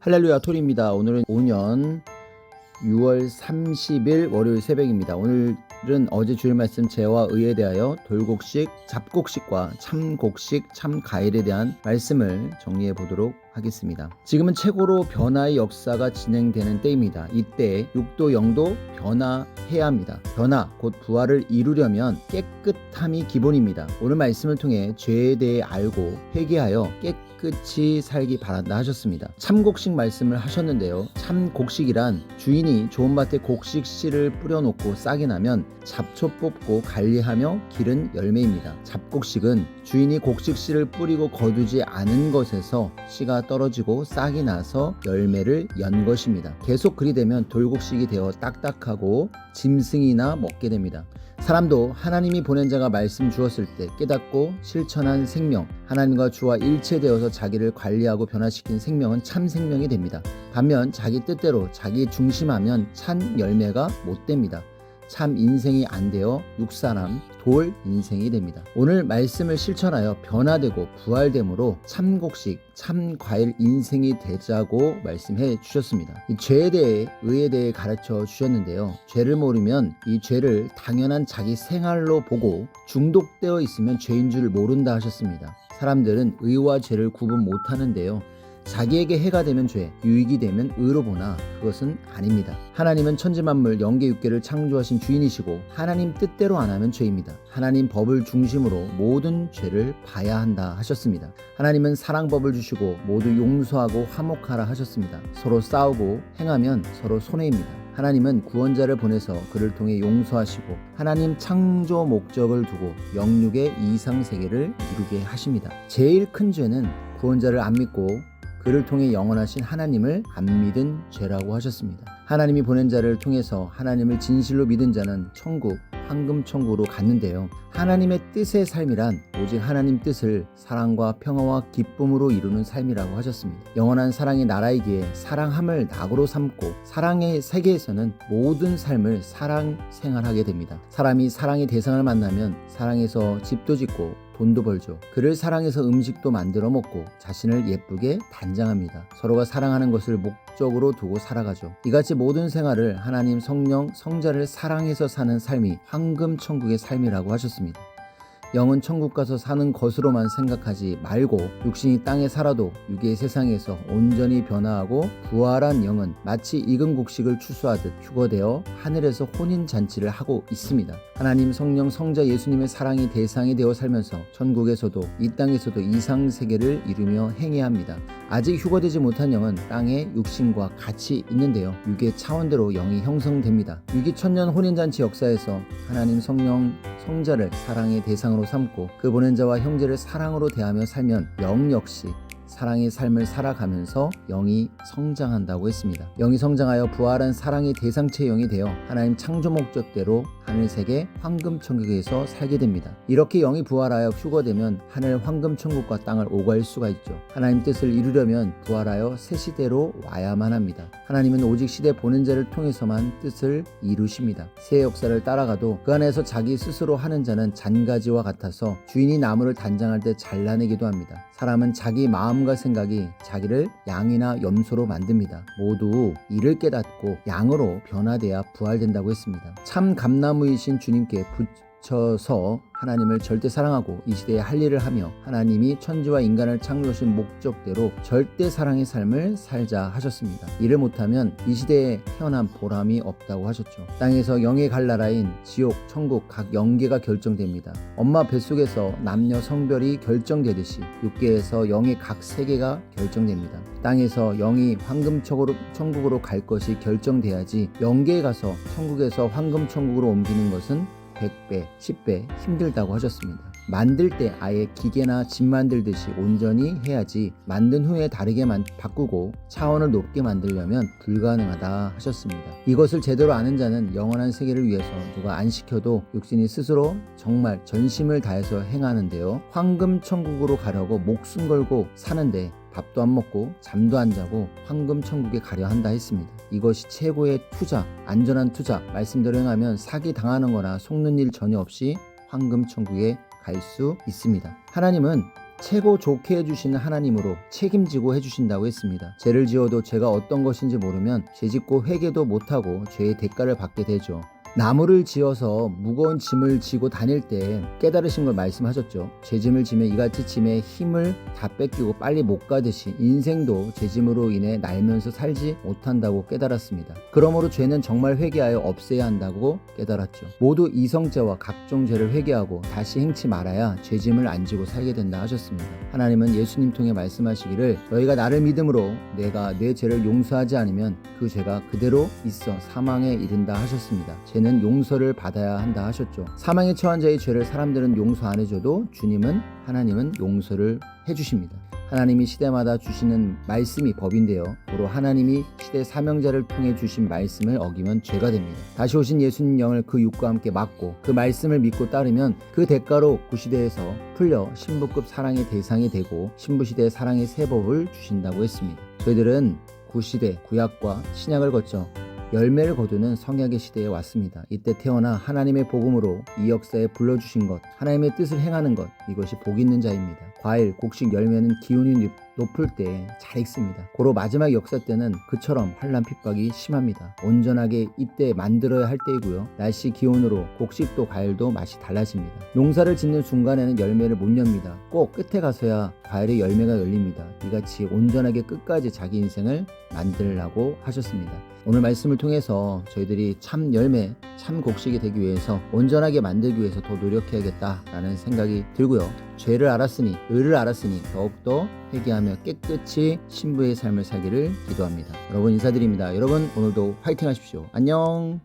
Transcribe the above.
할렐루야 토리입니다. 오늘은 5년 6월 30일 월요일 새벽입니다. 오늘은 어제 주일 말씀 죄와 의에 대하여 돌곡식, 잡곡식과 참곡식, 참과일에 대한 말씀을 정리해 보도록 하겠습니다. 지금은 최고로 변화의 역사가 진행되는 때입니다. 이때 6도, 0도 변화해야 합니다. 변화, 곧 부활을 이루려면 깨끗함이 기본입니다. 오늘 말씀을 통해 죄에 대해 알고 회개하여 깨끗이 살기 바란다 하셨습니다. 참곡식 말씀을 하셨는데요. 참곡식이란 주인이 좋은 밭에 곡식 씨를 뿌려놓고 싹이 나면 잡초 뽑고 관리하며 기른 열매입니다. 잡곡식은 주인이 곡식 씨를 뿌리고 거두지 않은 것에서 씨가 떨어지고 싹이 나서 열매를 연 것입니다. 계속 그리 되면 돌곡식이 되어 딱딱하고 짐승이나 먹게 됩니다. 사람도 하나님이 보낸 자가 말씀 주었을 때 깨닫고 실천한 생명, 하나님과 주와 일체되어서 자기를 관리하고 변화시킨 생명은 참 생명이 됩니다. 반면 자기 뜻대로 자기 중심하면 참 열매가 못 됩니다. 참 인생이 안 되어 육사람 돌 인생이 됩니다. 오늘 말씀을 실천하여 변화되고 부활됨으로 참곡식, 참과일 인생이 되자고 말씀해 주셨습니다. 이 죄에 대해 의에 대해 가르쳐 주셨는데요. 죄를 모르면 이 죄를 당연한 자기 생활로 보고 중독되어 있으면 죄인 줄 모른다 하셨습니다. 사람들은 의와 죄를 구분 못하는데요. 자기에게 해가 되면 죄, 유익이 되면 의로 보나 그것은 아닙니다. 하나님은 천지만물 영계육계를 창조하신 주인이시고 하나님 뜻대로 안 하면 죄입니다. 하나님 법을 중심으로 모든 죄를 봐야 한다 하셨습니다. 하나님은 사랑법을 주시고 모두 용서하고 화목하라 하셨습니다. 서로 싸우고 행하면 서로 손해입니다. 하나님은 구원자를 보내서 그를 통해 용서하시고 하나님 창조 목적을 두고 영육의 이상세계를 이루게 하십니다. 제일 큰 죄는 구원자를 안 믿고 그를 통해 영원하신 하나님을 안 믿은 죄라고 하셨습니다. 하나님이 보낸 자를 통해서 하나님을 진실로 믿은 자는 천국, 황금천국으로 갔는데요. 하나님의 뜻의 삶이란 오직 하나님 뜻을 사랑과 평화와 기쁨으로 이루는 삶이라고 하셨습니다. 영원한 사랑의 나라이기에 사랑함을 낙으로 삼고 사랑의 세계에서는 모든 삶을 사랑 생활하게 됩니다. 사람이 사랑의 대상을 만나면 사랑해서 집도 짓고 돈도 벌죠. 그를 사랑해서 음식도 만들어 먹고 자신을 예쁘게 단장합니다. 서로가 사랑하는 것을 목적으로 두고 살아가죠. 이같이 모든 생활을 하나님 성령 성자를 사랑해서 사는 삶이 황금천국의 삶이라고 하셨습니다. 영은 천국 가서 사는 것으로만 생각하지 말고 육신이 땅에 살아도 육의 세상에서 온전히 변화하고 부활한 영은 마치 익은 곡식을 추수하듯 휴거되어 하늘에서 혼인잔치를 하고 있습니다. 하나님 성령 성자 예수님의 사랑이 대상이 되어 살면서 천국에서도 이 땅에서도 이상세계를 이루며 행해야 합니다. 아직 휴거되지 못한 영은 땅에 육신과 같이 있는데요. 육의 차원대로 영이 형성됩니다. 유기천년 혼인잔치 역사에서 하나님 성령 성자를 사랑의 대상으로 삼고 그 보낸 자와 형제를 사랑으로 대하며 살면 영 역시 사랑의 삶을 살아가면서 영이 성장한다고 했습니다. 영이 성장하여 부활한 사랑의 대상체 영이 되어 하나님 창조 목적대로 하늘세계 황금천국에서 살게 됩니다. 이렇게 영이 부활하여 휴거되면 하늘 황금천국과 땅을 오갈 수가 있죠. 하나님 뜻을 이루려면 부활하여 새 시대로 와야만 합니다. 하나님은 오직 시대 보낸 자를 통해서만 뜻을 이루십니다. 새 역사를 따라가도 그 안에서 자기 스스로 하는 자는 잔가지와 같아서 주인이 나무를 단장할 때 잘라내기도 합니다. 사람은 자기 마음과 생각이 자기를 양이나 염소로 만듭니다. 모두 이를 깨닫고 양으로 변화되어야 부활된다고 했습니다. 참 감나무이신 주님께 붙여서 하나님을 절대 사랑하고 이 시대에 할 일을 하며 하나님이 천지와 인간을 창조하신 목적대로 절대 사랑의 삶을 살자 하셨습니다. 이를 못하면 이 시대에 태어난 보람이 없다고 하셨죠. 땅에서 영의 갈 나라인 지옥, 천국 각 영계가 결정됩니다. 엄마 뱃속에서 남녀 성별이 결정되듯이 육계에서 영의 각 세계가 결정됩니다. 땅에서 영이 황금천국으로 갈 것이 결정돼야지 영계에 가서 천국에서 황금천국으로 옮기는 것은 100배, 10배 힘들다고 하셨습니다. 만들 때 아예 기계나 집 만들듯이 온전히 해야지 만든 후에 다르게 바꾸고 차원을 높게 만들려면 불가능하다 하셨습니다. 이것을 제대로 아는 자는 영원한 세계를 위해서 누가 안 시켜도 육신이 스스로 정말 전심을 다해서 행하는데요. 황금천국으로 가려고 목숨 걸고 사는데 밥도 안 먹고 잠도 안 자고 황금천국에 가려 한다 했습니다. 이것이 최고의 투자, 안전한 투자, 말씀대로 행하면 사기 당하는 거나 속는 일 전혀 없이 황금천국에 갈 수 있습니다. 하나님은 최고 좋게 해주시는 하나님으로 책임지고 해주신다고 했습니다. 죄를 지어도 죄가 어떤 것인지 모르면 죄짓고 회개도 못하고 죄의 대가를 받게 되죠. 나무를 지어서 무거운 짐을 지고 다닐 때 깨달으신 걸 말씀하셨죠. 죄짐을 지면 이같이 짐의 힘을 다 뺏기고 빨리 못 가듯이 인생도 죄짐으로 인해 날면서 살지 못한다고 깨달았습니다. 그러므로 죄는 정말 회개하여 없애야 한다고 깨달았죠. 모두 이성죄와 각종 죄를 회개하고 다시 행치 말아야 죄짐을 안 지고 살게 된다 하셨습니다. 하나님은 예수님 통해 말씀하시기를 너희가 나를 믿음으로 내가 내 죄를 용서하지 않으면 그 죄가 그대로 있어 사망에 이른다 하셨습니다. 죄는 용서를 받아야 한다 하셨죠. 사망에 처한 자의 죄를 사람들은 용서 안 해줘도 하나님은 용서를 해주십니다. 하나님이 시대마다 주시는 말씀이 법인데요. 바로 하나님이 시대 사명자를 통해 주신 말씀을 어기면 죄가 됩니다. 다시 오신 예수님 영을 그 육과 함께 맞고 그 말씀을 믿고 따르면 그 대가로 구시대에서 풀려 신부급 사랑의 대상이 되고 신부시대의 사랑의 세법을 주신다고 했습니다. 저희들은 구시대, 구약과 신약을 거쳐 열매를 거두는 성약의 시대에 왔습니다. 이때 태어나 하나님의 복음으로 이 역사에 불러주신 것, 하나님의 뜻을 행하는 것, 이것이 복 있는 자입니다. 과일, 곡식, 열매는 기운이 높을 때 잘 익습니다. 고로 마지막 역사 때는 그처럼 환난 핍박이 심합니다. 온전하게 이때 만들어야 할 때이고요. 날씨 기온으로 곡식도 과일도 맛이 달라집니다. 농사를 짓는 순간에는 열매를 못 엽니다. 꼭 끝에 가서야 과일의 열매가 열립니다. 이같이 온전하게 끝까지 자기 인생을 만들라고 하셨습니다. 오늘 말씀을 통해서 저희들이 참 열매, 참 곡식이 되기 위해서 온전하게 만들기 위해서 더 노력해야겠다라는 생각이 들고요. 죄를 알았으니, 의를 알았으니 더욱더 회개하며 깨끗이 신부의 삶을 살기를 기도합니다. 여러분 인사드립니다. 여러분 오늘도 화이팅 하십시오. 안녕.